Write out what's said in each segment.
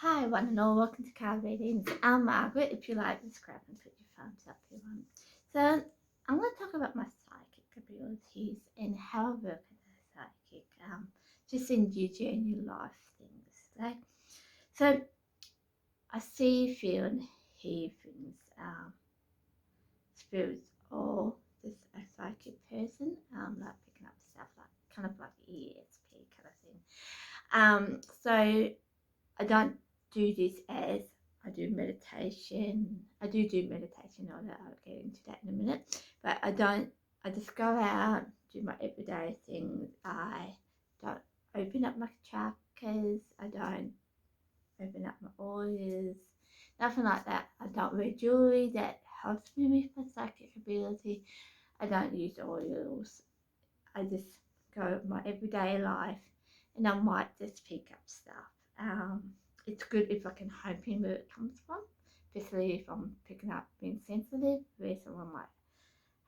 Hi, one and all. Welcome to Card Readings. I'm Margaret. If you like this crap, and put your thumbs up if you want. So, I'm going to talk about my psychic abilities and how I work as a psychic, just in your journey life things. Okay? So, I see, feel, and hear things, spirits, or just a psychic person, like picking up stuff, like kind of like ESP kind of thing. So I don't do this as I do meditation. I do meditation, I'll get into that in a minute. But I just go out, do my everyday things. I don't open up my chakras. I don't open up my auras. Nothing like that. I don't wear jewelry that helps me with my psychic ability. I don't use oils. I just go my everyday life, and I might just pick up stuff. It's good if I can home pin where it comes from, especially if I'm picking up being sensitive, where someone might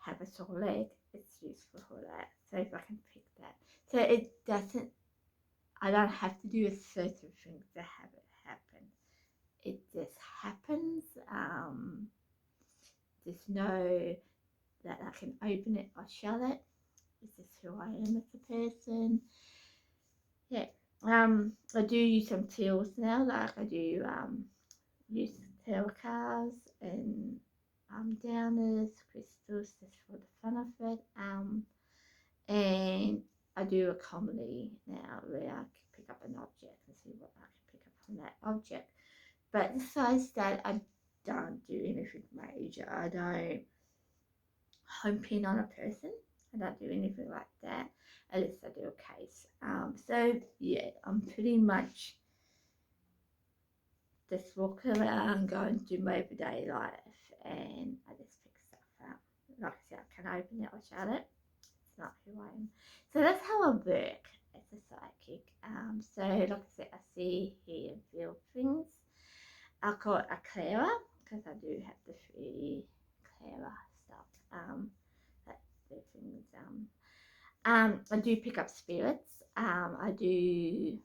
have a sore leg. It's useful for that. So if I can pick that, so it doesn't. I don't have to do a certain thing to have it happen. It just happens. Just know that I can open it or shut it. This is who I am as a person. Yeah. I do use some tools now, like I do use tarot cards and downers, crystals just for the fun of it. And I do a comedy now where I can pick up an object and see what I can pick up from that object. But besides that, I don't do anything major. I don't home pin on a person. I don't do anything like that, unless I do a case. So yeah, I'm pretty much just walk around, go and do my everyday life, and I just pick stuff up. Like I said, I can open it or shut it. It's not who I am. So that's how I work as a psychic. So like I said, I see, hear, and feel things. I call it a clearer because I do have the free clearer stuff. That the things. I do pick up spirits. I do,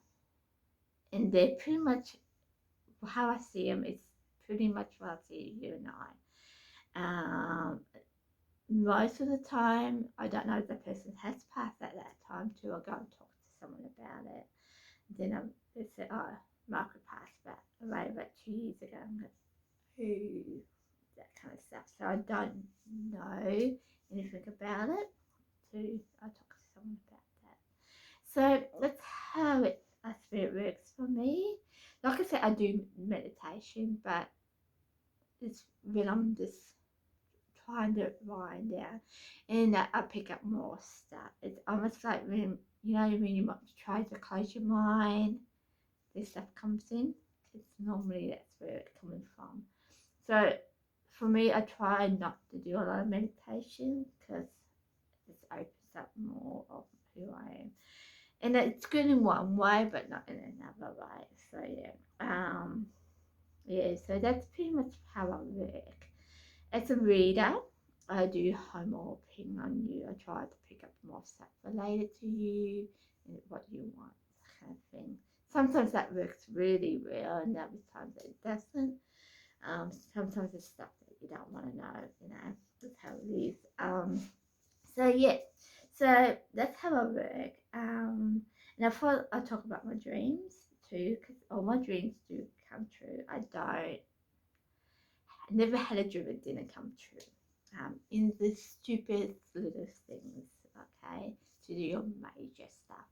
and they're pretty much how I see them. It's pretty much what I see you and I. Most of the time, I don't know if the person has passed at that time too. I go and talk to someone about it. Then they say, "Oh, Margaret passed away about 2 years ago." I'm like, who? That kind of stuff. So I don't know anything about it. I talk to someone about that. So that's how a spirit works for me. Like I said, I do meditation, but it's when I'm just trying to wind down, and I pick up more stuff. It's almost like when you try to close your mind, this stuff comes in. It's normally that's where it's coming from. So for me, I try not to do a lot of meditation because it opens up more of who I am. And it's good in one way, but not in another way. So so that's pretty much how I work. As a reader, I do home oping on you. I try to pick up more stuff related to you and what you want, kind of thing. Sometimes that works really well, and other times it doesn't. Sometimes it's stuff that you don't want to know, that's how it is. So yeah, so that's how I work. And I talk about my dreams too, because all my dreams do come true. I never had a dream that didn't come true. In the stupidest little things, okay, to do your major stuff.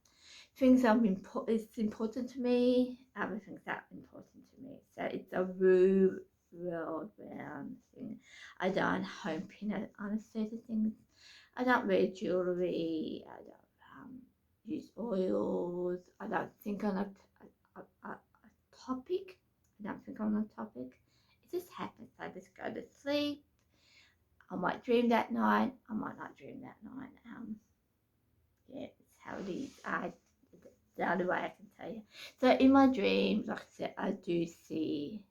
Things are it's important to me, other things are important to me. So it's a world round thing. I don't home pin it on certain things. I don't wear jewelry. I don't use oils. I don't think on a topic. I don't think on a topic. It just happens. I just go to sleep. I might dream that night. I might not dream that night. Yeah, it's how it is. The only way I can tell you. So in my dreams, like I said, I do see,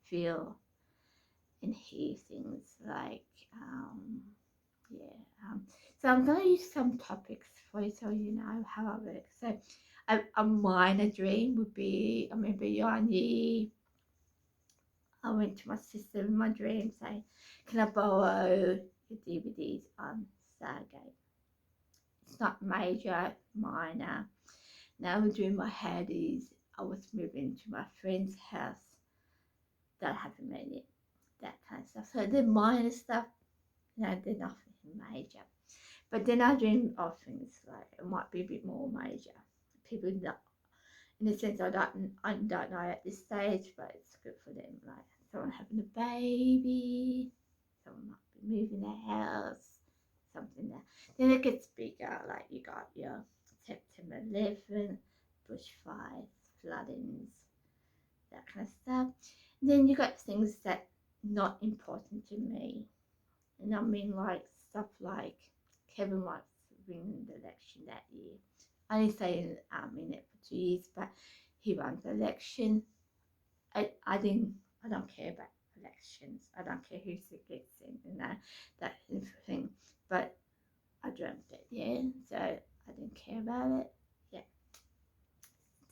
feel, and hear things like yeah. So I'm going to use some topics for you so you know how I work. So a minor dream would be, I remember I went to my sister in my dream saying, can I borrow your DVDs on Stargate? It's not major, minor. Now the dream I had is I was moving to my friend's house that I haven't met yet, that kind of stuff. So the minor stuff, they're nothing major. But then I dream of things like it might be a bit more major. People not, in a sense, I don't know at this stage, but it's good for them. Like someone having a baby, someone might be moving their house, something there. Then it gets bigger, like you got your September 11th, bushfires, floodings, that kind of stuff. And then you got things that not important to me. And I mean like stuff like Kevin White's winning the election that year. I only say in it for 2 years, but he won the election. I don't care about elections. I don't care who gets in, that thing. But I dreamt it, yeah. So I didn't care about it. Yeah.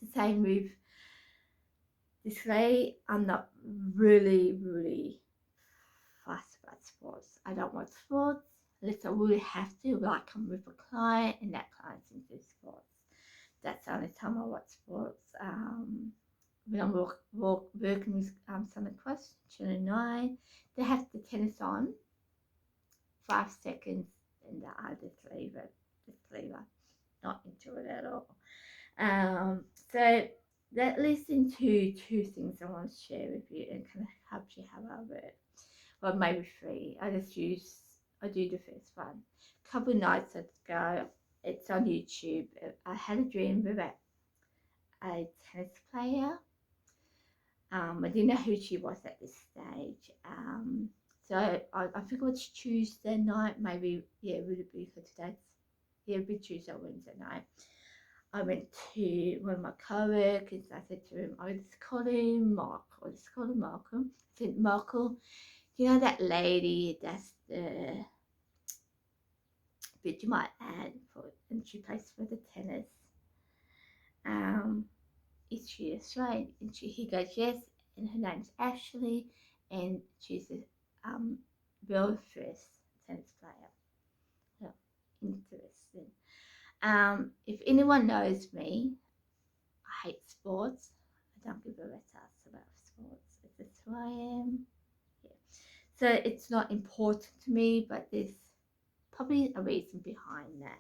The same with this lady. I'm not really fussed about sports. I don't watch sports unless I really have to, like I'm with a client and that client's into sports. That's the only time I watch sports. When I'm working with Southern Cross, Channel 9, they have the tennis on, 5 seconds, and I just leave it. Not into it at all. So that leads into 2 things I want to share with you and kind of help you how I work. Well, maybe 3. I do the first one. A couple of nights ago, it's on YouTube. I had a dream about a tennis player. I didn't know who she was at this stage. So I think it was Tuesday night, maybe, yeah, would it be for today's, yeah, it would be Tuesday or Wednesday night. I went to one of my co-workers. I said to him, I just called him Mark, or just called him Malcolm. I said, Michael, you know that lady that's the bit you might add for, and she plays for the tennis. Is she Australian? And he goes, yes, and her name's Ashley, and she's the world's first tennis player. So, interesting. If anyone knows me, I hate sports. I don't give a rat's ass about sports. It's just who I am. Yeah. So it's not important to me, but there's probably a reason behind that.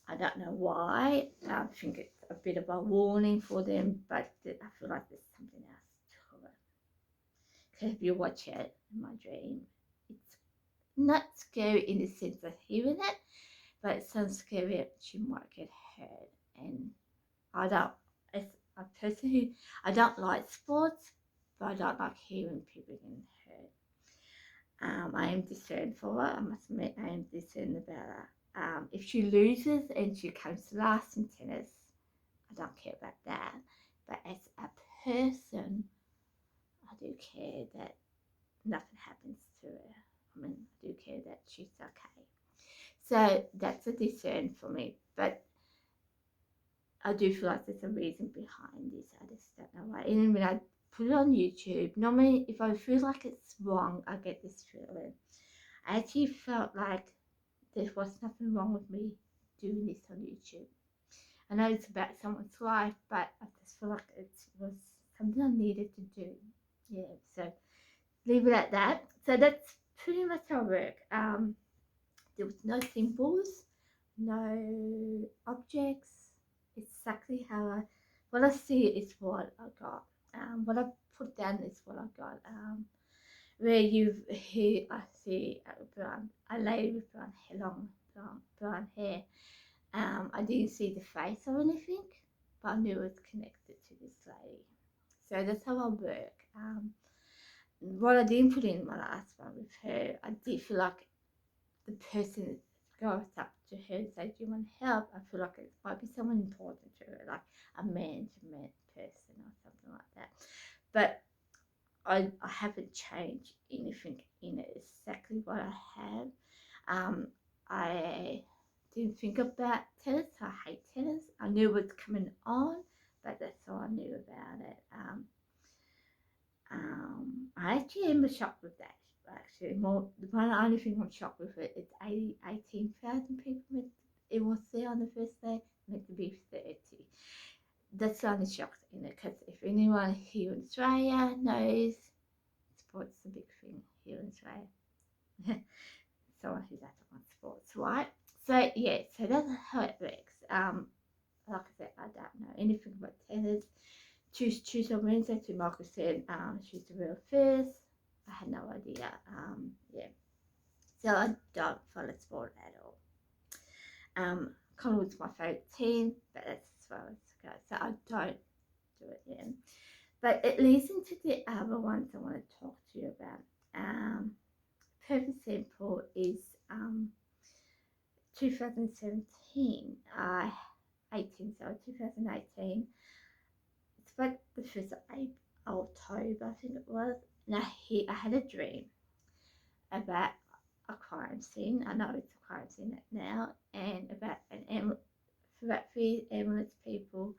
I don't know why. I think it's a bit of a warning for them, but I feel like there's something else to it. Because if you watch it in my dream, it's not scary in the sense of hearing it, but it sounds scary that you might get hurt. And I don't, as a person who, I don't like sports, but I don't like hearing people getting hurt. I am concerned for it. I must admit, I am concerned about it. If she loses and she comes last in tennis, I don't care about that. But as a person, I do care that nothing happens to her. I mean, I do care that she's okay. So that's a concern for me. But I do feel like there's a reason behind this. I just don't know why. And when I put it on YouTube, normally if I feel like it's wrong, I get this feeling. I actually felt like there was nothing wrong with me doing this on YouTube. I know it's about someone's life, but I just feel like it was something I needed to do. Yeah, so leave it at that. So that's pretty much how I work. There was no symbols, no objects. Exactly how what I see is what I got. What I put down is what I got. Where I see a lady with brown hair. I didn't see the face or anything, but I knew it was connected to this lady. So that's how I work. What I didn't put in my last one with her, I did feel like the person goes up to her and says, do you want help? I feel like it might be someone important to her, like a man-to-man person or something like that. But I haven't changed anything in it, exactly what I have. I didn't think about tennis. I hate tennis. I knew it was coming on, but that's all I knew about it. I actually am shocked with that. Actually, more the one only thing I'm shocked with it's 18,000 people. It was there on the first day, meant to be 30. That's the only shock in it, because if anyone here in Australia knows, sports is a big thing here in Australia. Someone who's active on sports, right? So yeah, so that's how it works. Like I said, I don't know anything about tennis. Tuesday or Wednesday, to Margaret said she's the real first. I had no idea. Yeah, so I don't follow sport at all. Collingwood's my favourite team, but that's as far as it goes. So I don't do it yet. But it leads into the other ones I want to talk to you about. Perfect example is 2017, 2018. It's about the 1st of October, I think it was. And I had a dream about a crime scene. I know it's a crime scene now, and about about 3 ambulance people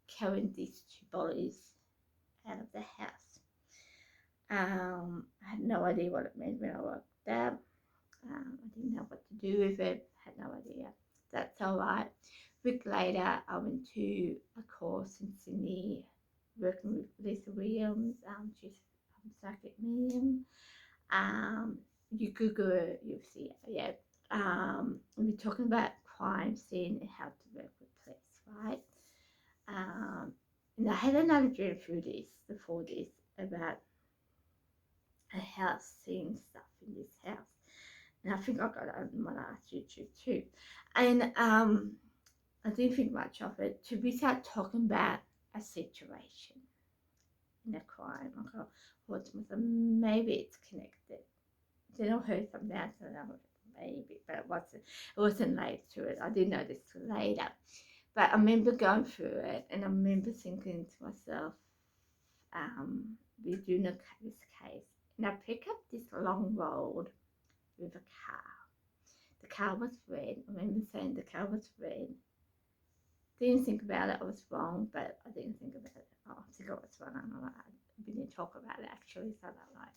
carrying these 2 bodies out of the house. I had no idea what it meant when I woke up. I didn't know what to do with it. Had no idea. That's all right. A week later, I went to a course in Sydney, working with Lisa Williams. She's psychic medium. You Google it, you'll see it. Yeah. We're talking about crime scene and how to work with police, right? And I had another dream before this, about a house, seeing stuff in this house. And I think I got it on my last YouTube too. And I didn't think much of it till we start talking about a situation in a crime. I thought to myself, maybe it's connected. Then I heard something else, and I thought, maybe, but it wasn't. It wasn't later to it. I didn't know this till later. But I remember going through it, and I remember thinking to myself, we're doing this case, and I pick up this long road with a car. The car was red. I remember saying the car was red. Didn't think about it. I was wrong, but I didn't think about it. Oh, I think I was wrong. We didn't talk about it actually, so that like,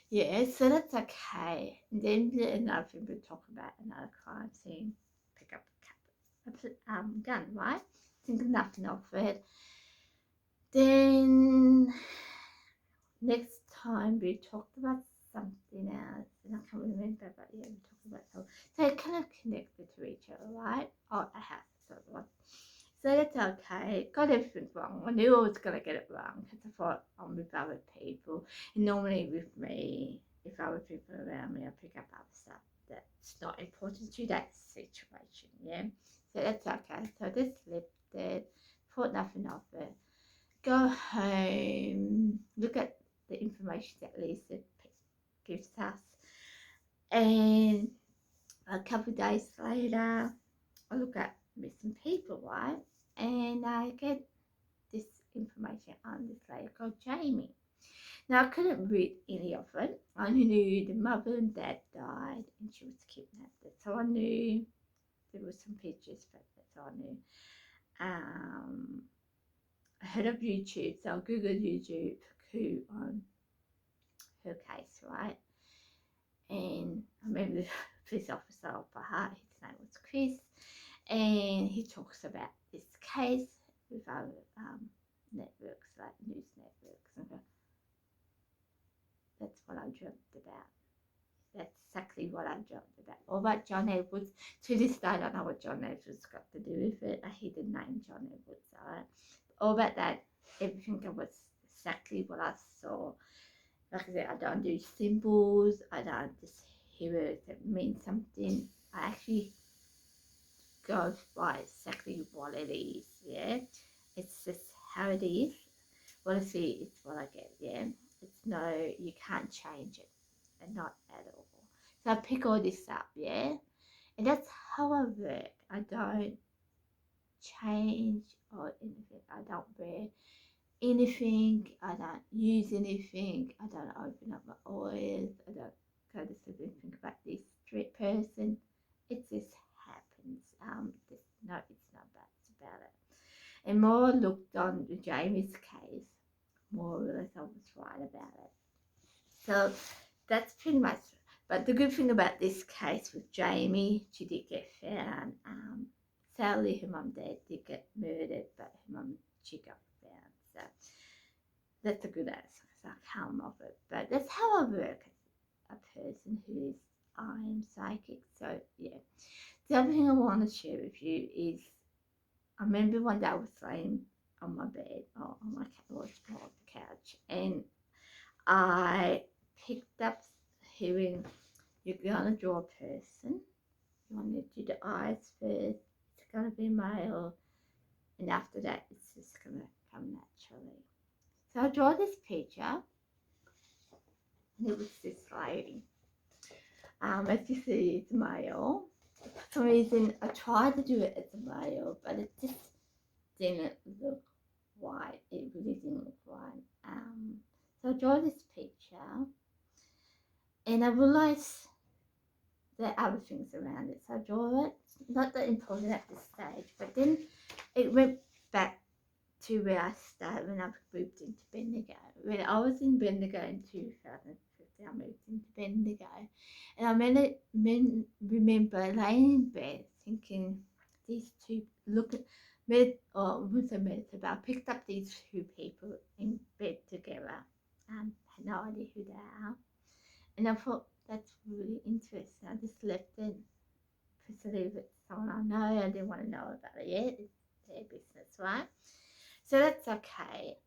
yeah. So that's okay. And then another thing we talk about, another crime scene. Pick up a gun, right? Think nothing of it. Then next time we talked about something else, and I can't remember, but yeah, we talked about something. So it kind of connected to each other, right? Oh, a house, sort of like. So that's okay. Got everything wrong. I knew I was going to get it wrong because I thought I'm with other people. And normally with me, if other people are around me, I pick up other stuff that's not important to that situation, yeah? So that's okay. So I just left it, thought nothing of it. Go home, look at the information that Lisa gives us. And a couple of days later, I look at missing people, right? And I get this information on this lady called Jamie. Now I couldn't read any of it. I only knew the mother and dad died and she was kidnapped. That's all I knew. There were some pictures, but that's all I knew. I heard of YouTube, so I googled YouTube who on her case, right? And I remember the police officer of Baha, his name was Chris, and he talks about this case with other networks, like news networks, and that's what I dreamt about. That's exactly what I dreamt about. All about John Edwards. To this day, I don't know what John Edwards got to do with it. A hidden name, John Edwards. All about that, everything was exactly what I saw. Like I said, I don't do symbols. I don't just hear it that means something. I actually go by exactly what it is, yeah? It's just how it is. What I see, it's what I get, yeah? It's no, you can't change it, and not at all. So I pick all this up, yeah? And that's how I work. I don't change or anything. I don't wear anything. I don't use anything. I don't open up my eyes. I don't go to sleep and think about this person. It just happens. happens. No, it's not bad. It's about it. And more I looked on Jamie's case, more I realised I was right about it. So that's pretty much. But the good thing about this case with Jamie, she did get found. Sadly, her mum did get murdered, but her mum, she got found. So that's a good answer because I can't of it. But that's how I work as a person who is I am psychic. So yeah. The other thing I want to share with you is I remember one day I was laying on my bed or on my couch, and I picked up hearing you're gonna draw a person. You want to do the eyes first. It's gonna be male, and after that, it's just gonna come naturally. So I draw this picture, and it was this lady. As you see, it's male. For some reason, I tried to do it as a male, but it just didn't look right. It really didn't look right. So I draw this picture, and I realised there are other things around it. So I draw it. Not that important at this stage, but then it went back to where I started when I moved into Bendigo. When I was in Bendigo in 2015, I moved into Bendigo, and I remember laying in bed thinking, these two look at I picked up these two people in bed together. Had no idea who they are, and I thought that's really interesting. I just left it, proceeded with someone I know. I didn't want to know about it yet. It's their business, right? So that's okay.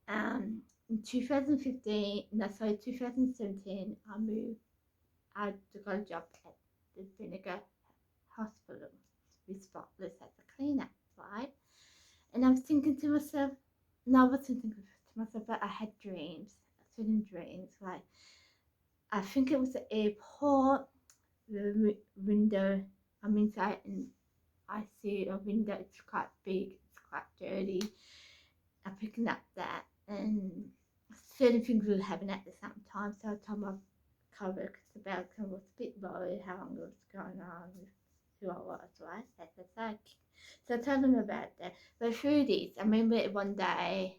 In 2015, no, sorry, 2017, I got a job at the Vinegar Hospital with Spotless as a cleaner, right? And I was thinking to myself, no, I wasn't thinking to myself, but I had dreams, certain dreams, like, I think it was the airport, the window, I'm inside and I see a window, it's quite big, it's quite dirty. I'm picking up that, and certain things will happen at the same time. So I told my co-workers about it, I was a bit worried how long it was going on with who I was, right? That's the psychic. So I told them about that. But through this, I remember one day,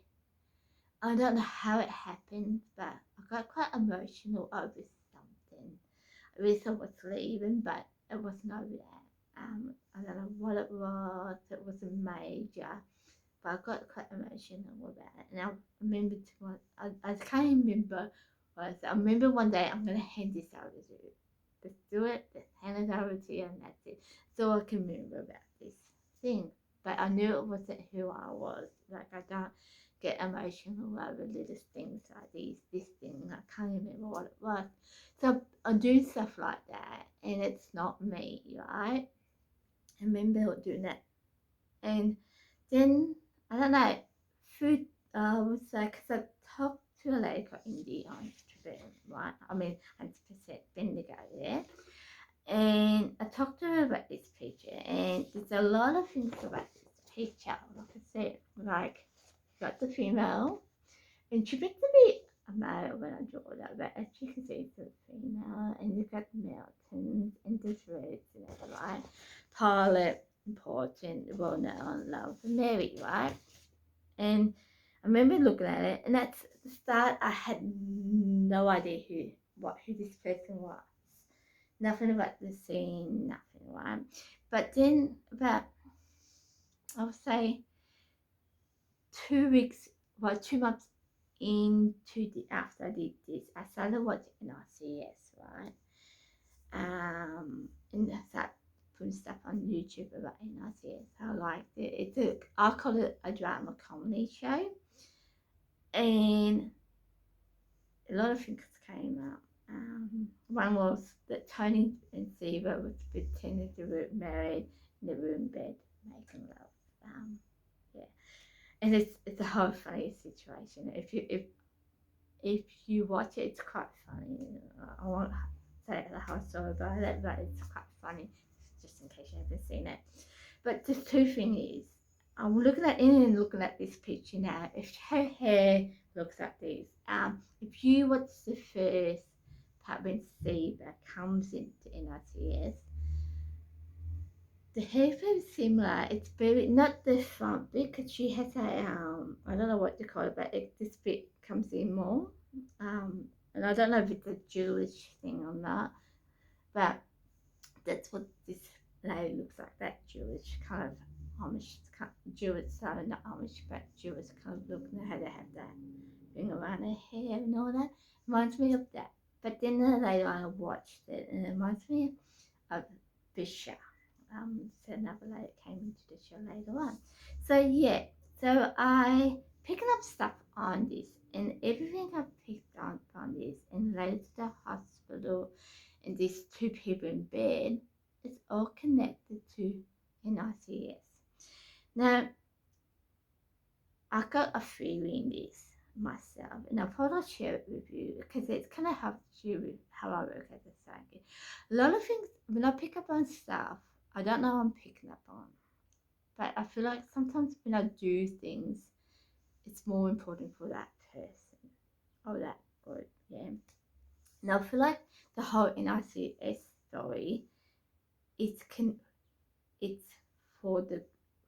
I don't know how it happened, but I got quite emotional over something. I really thought I was leaving, but it wasn't over that. I don't know what it was. It wasn't major, but I got quite emotional about it. And I remember I can't remember what I said. I remember one day I'm gonna hand this over to you. Just do it, just hand it over to you, and that's it. So I can remember about this thing. But I knew it wasn't who I was. Like, I don't get emotional over little things like this thing. I can't remember what it was. So I do stuff like that, and it's not me, right? I remember doing that, and then I don't know. Food was like, cause I talked to a lady called Indy on Twitter, right? I mean, 100% Bendigo, yeah. And I talked to her about this picture, and there's a lot of things about this picture. Like I said, like, got the female, and she looked a bit a male when I draw that, but as you can see, it's a female, and you've got the mountains and the reds and everything, right? Pilot, important, well known, love, and Mary, right? And I remember looking at it, and at the start, I had no idea who this person was. Nothing about the scene, nothing, right? But then about, I would say, 2 months after I did this, I started watching NRCS, right? And I started putting stuff on YouTube about NRCS. I liked it. I call it a drama comedy show, and a lot of things came up. One was that Tony and Siva was pretending to be married in the room bed making love. Yeah, and it's a whole funny situation. If you watch it, it's quite funny. I won't say the whole story about it, but it's quite funny, just in case you haven't seen it. But the two thing is, I'm looking at this picture now. If her hair looks like this, if you watch the first part when Steve comes into NRCS, the hair very similar. It's very not the front bit because she has a I don't know what to call it, but this bit comes in more. And I don't know if it's a Jewish thing or not, but that's what this lady looks like. That Jewish kind of Amish, Jewish, sorry, not Amish, but Jewish kind of look. And how they have that thing around her hair and all that. Reminds me of that. But then later on, I watched it, and it reminds me of Fisher. So another lady came into the show later on. So yeah, so I picking up stuff on this, and everything I picked up on this, and later to the hospital, and these two people in bed, it's all connected to NICS. Now, I got a theory in this myself, and I thought I'd share it with you because it kind of helps you with how I work as a psychic. A lot of things, when I pick up on stuff, I don't know what I'm picking up on, but I feel like sometimes when I do things, it's more important for that person or that group, yeah. Now I feel like the whole NICS story, it's for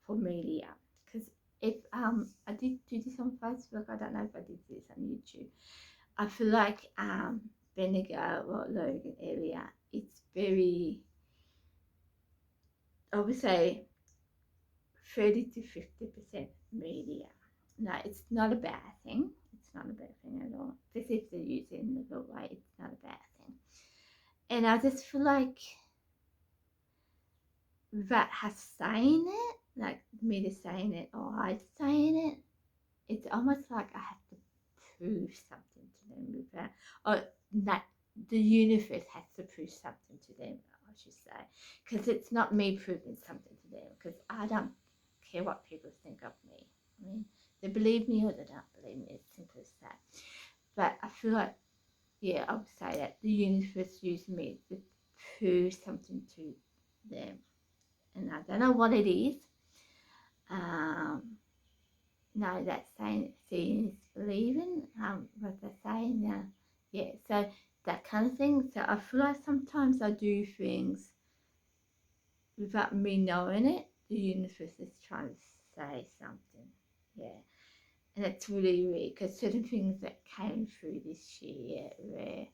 media, because if I did do this on Facebook, I don't know if I did this on YouTube. I feel like Vinegar or Logan area, it's very, I would say 30 to 50% media. No, it's not a bad thing. It's not a bad thing at all. Just if they're using the good way, it's not a bad thing. And I just feel like that has saying it, like me to saying it or I saying it, it's almost like I have to prove something to them with that, or that the universe has to prove something to them, I should say, because it's not me proving something to them, because I don't care what people think of me. I mean, they believe me or they don't believe me, it's simple as that. But I feel like, yeah, I would say that the universe used me to prove something to them, and I don't know what it is. No, that's saying seeing is believing. What they're saying, yeah. So that kind of thing. So I feel like sometimes I do things without me knowing it. The universe is trying to say something, yeah. And it's really weird because certain things that came through this year, where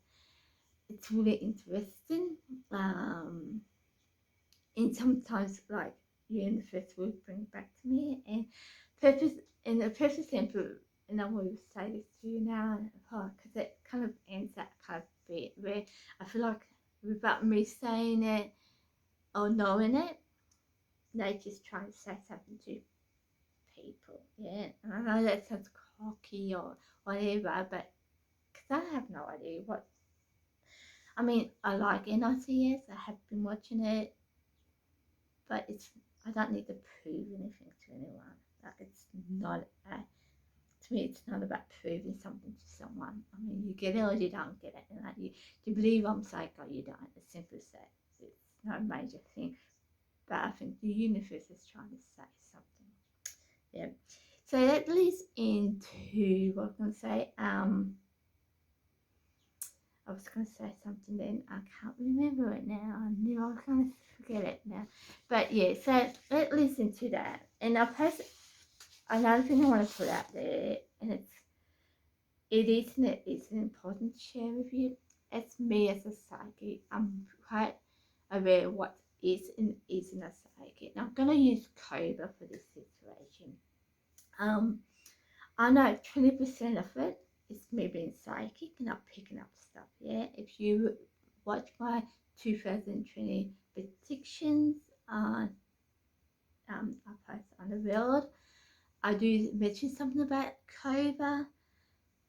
it's really interesting. And sometimes like universe will bring back to me and purpose and a purpose simple, and I will say this to you now because it kind of ends that kind of bit where I feel like without me saying it or knowing it, they just try to say something to people, yeah. And I know that sounds cocky or whatever, but because I have no idea what, I mean, I like NICS, I have been watching it, but it's, I don't need to prove anything to anyone. Like, it's not to me, it's not about proving something to someone. I mean, you get it or you don't get it. And like, you believe I'm psycho, you don't. It's simple as that. It's not a major thing. But I think the universe is trying to say something. Yeah. So that leads into what I'm going to say. I was going to say something then. I can't remember it now. I knew I was going to forget it now. But yeah, so let's listen to that. And I'll post another thing I want to put out there. And it's important to share with you. It's me as a psychic. I'm quite aware of what is and isn't a psychic. And I'm going to use Cobra for this situation. I know 20% of it is me being psychic and I'm picking up stuff, yeah. If you watch my 2020 predictions on I post on the world, I do mention something about Cobra.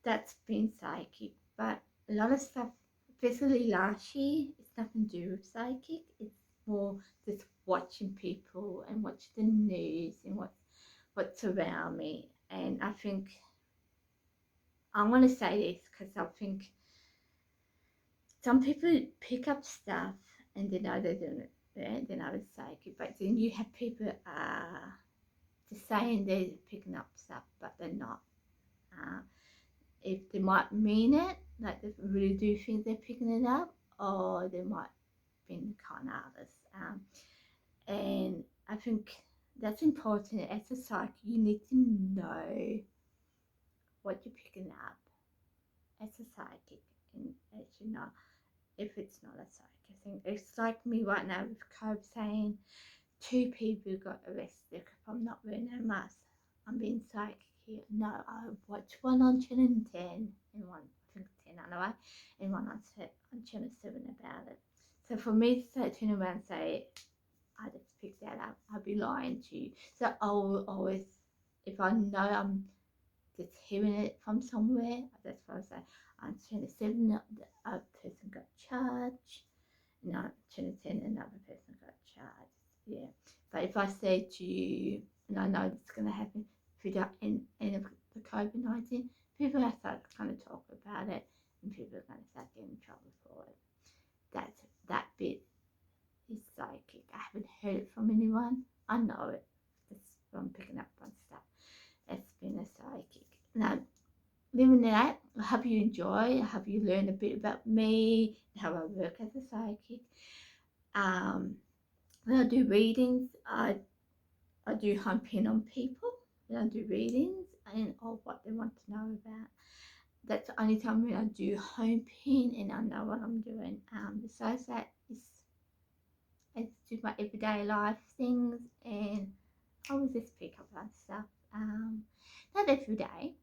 That's been psychic, but a lot of stuff, especially last year, it's nothing to do with psychic. It's more just watching people and watching the news and what's around me. And I think I'm going to say this because I think some people pick up stuff and they know they're doing it. Yeah, they know it's psychic, but then you have people just saying they're picking up stuff, but they're not. If they might mean it, like they really do think they're picking it up, or they might be kind of artists. And I think that's important. As a psychic, you need to know what you're picking up as a psychic, and as you know, if it's not a psychic thing. It's like me right now with Cope saying 2 people got arrested for not wearing a mask. I'm being psychic here. No, I watched one on Channel 10 and one, I think 10 anyway, and one on Channel 7 about it. So for me to turn around and say, I just picked that up, I'd be lying to you. So I'll always, if I know I'm just hearing it from somewhere, that's what I say. On Channel 7, a person got charged. No, Channel 10, another person got charged. Yeah. But if I say to you, and I know it's going to happen through the end of the COVID-19, people are start to kind of talk about it, and people are going to start getting in trouble for it. That bit is psychic. I haven't heard it from anyone. I know it just from picking up on stuff. It's been a psychic. Now, living that, I hope you enjoy. I hope you learn a bit about me, how I work as a psychic. When I do readings, I do home pin on people. When I do readings and or what they want to know about. That's the only time when I do home pin and I know what I'm doing. Besides that, it's just my everyday life things, and I will just pick up on stuff. Not every day.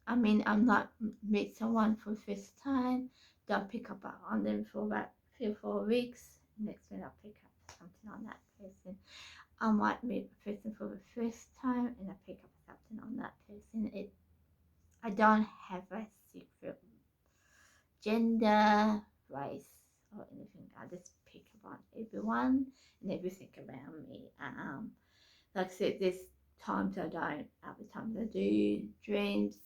I mean, I'm not meet someone for the first time, don't pick up on them for about 3 or 4 weeks. Next minute, I'll pick up something on that person. I might meet a person for the first time and I pick up something on that person. I don't have a secret gender, race, or anything. I just pick up on everyone and everything around me. Like I said, there's times I don't, other times I do. Dreams,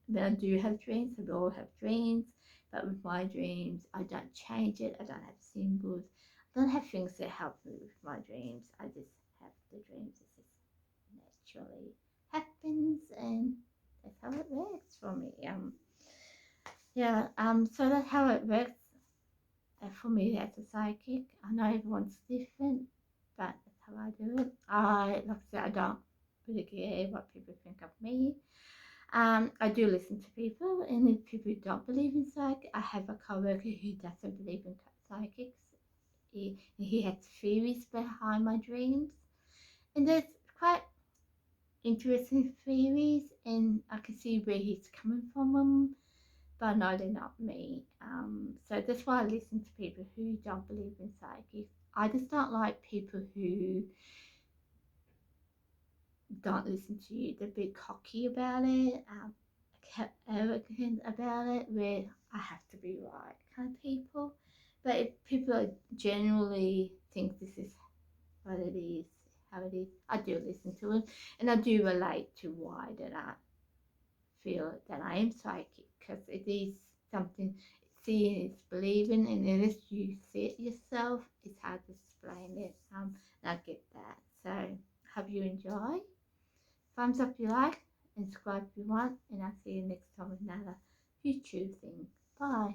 when I do have dreams, we all have dreams, but with my dreams, I don't change it. I don't have symbols. I don't have things that help me with my dreams. I just have the dreams. It just naturally happens, and that's how it works for me. Yeah. So that's how it works for me as a psychic. I know everyone's different, but that's how I do it. Like I said, I don't really care what people think of me. I do listen to people, and if people don't believe in psychic, I have a coworker who doesn't believe in psychics. He has theories behind my dreams, and there's quite interesting theories, and I can see where he's coming from them, but no, they're not me. So that's why I listen to people who don't believe in psychics. I just don't like people who don't listen to you. They're a bit cocky about it, arrogant about it, where I have to be right kind of people. But if people are generally think this is what it is, how it is, I do listen to them, and I do relate to why that I feel that I am psychic, because it is something. Seeing is believing, and unless you see it yourself, it's hard to explain it. And I get that. So, hope you enjoy. Thumbs up if you like, and subscribe if you want, and I'll see you next time with another YouTube thing. Bye.